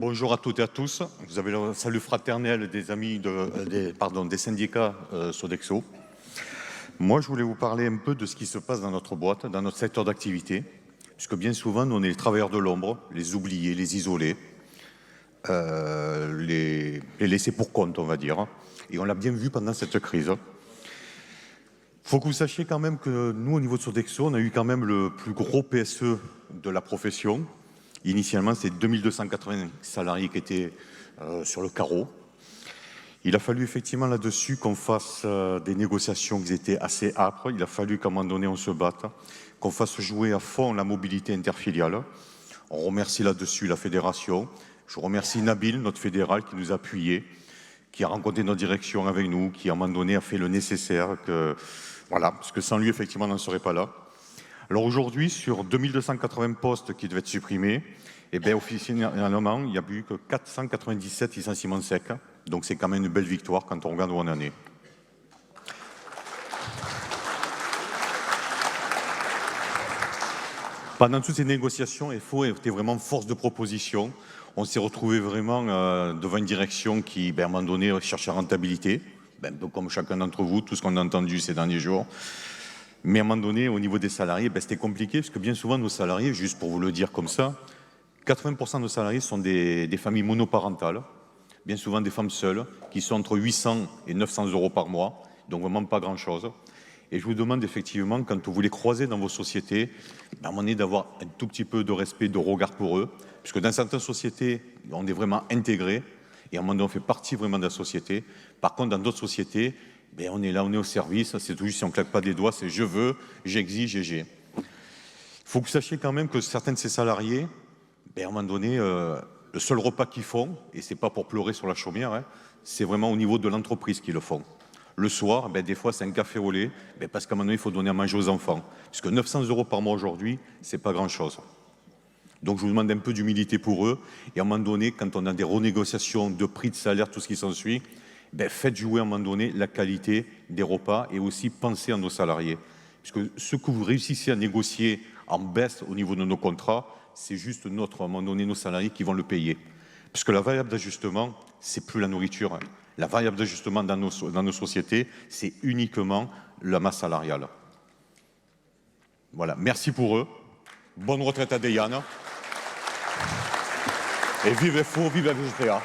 Bonjour à toutes et à tous. Vous avez le salut fraternel des amis des syndicats Sodexo. Moi, je voulais vous parler un peu de ce qui se passe dans notre boîte, dans notre secteur d'activité, puisque bien souvent, nous, on est les travailleurs de l'ombre, les oubliés, les isolés, les laissés pour compte, on va dire. Et on l'a bien vu pendant cette crise. Il faut que vous sachiez quand même que nous, au niveau de Sodexo, on a eu quand même le plus gros PSE de la profession. Initialement, c'est 2280 salariés qui étaient sur le carreau. Il a fallu effectivement là-dessus qu'on fasse des négociations qui étaient assez âpres. Il a fallu qu'à un moment donné, on se batte, qu'on fasse jouer à fond la mobilité interfiliale. On remercie là-dessus la fédération. Je remercie Nabil, notre fédéral, qui nous a appuyés, qui a rencontré notre direction avec nous, qui à un moment donné a fait le nécessaire, voilà, parce que sans lui, effectivement, on n'en serait pas là. Alors aujourd'hui, sur 2280 postes qui devaient être supprimés, eh bien, officiellement, il n'y a eu que 497 licenciements secs. Donc c'est quand même une belle victoire quand on regarde où on en est. Pendant toutes ces négociations, FO était vraiment force de proposition. On s'est retrouvé vraiment devant une direction qui, à un moment donné, cherchait la rentabilité, un peu comme chacun d'entre vous, tout ce qu'on a entendu ces derniers jours. Mais à un moment donné, au niveau des salariés, c'était compliqué, parce que bien souvent, nos salariés, juste pour vous le dire comme ça, 80% de nos salariés sont des familles monoparentales, bien souvent des femmes seules, qui sont entre 800 et 900 euros par mois, donc vraiment pas grand-chose. Et je vous demande effectivement, quand vous les croisez dans vos sociétés, à un moment donné, d'avoir un tout petit peu de respect, de regard pour eux, puisque dans certaines sociétés, on est vraiment intégrés, et à un moment donné, on fait partie vraiment de la société. Par contre, dans d'autres sociétés, on est là, on est au service, c'est tout juste si on ne claque pas des doigts, c'est je veux, j'exige et j'ai. Il faut que vous sachiez quand même que certains de ces salariés, à un moment donné, le seul repas qu'ils font, et c'est pas pour pleurer sur la chaumière, c'est vraiment au niveau de l'entreprise qu'ils le font. Le soir, des fois, c'est un café au lait, parce qu'à un moment donné, il faut donner à manger aux enfants. Puisque 900 euros par mois aujourd'hui, c'est pas grand-chose. Donc je vous demande un peu d'humilité pour eux. Et à un moment donné, quand on a des renégociations de prix de salaire, tout ce qui s'ensuit, faites jouer à un moment donné la qualité des repas et aussi pensez à nos salariés. Puisque ce que vous réussissez à négocier en baisse au niveau de nos contrats, c'est juste à un moment donné, nos salariés qui vont le payer. Puisque la variable d'ajustement, c'est plus la nourriture. La variable d'ajustement dans nos sociétés, c'est uniquement la masse salariale. Voilà, merci pour eux. Bonne retraite à Diane. Et vive FO, vive la VGPA.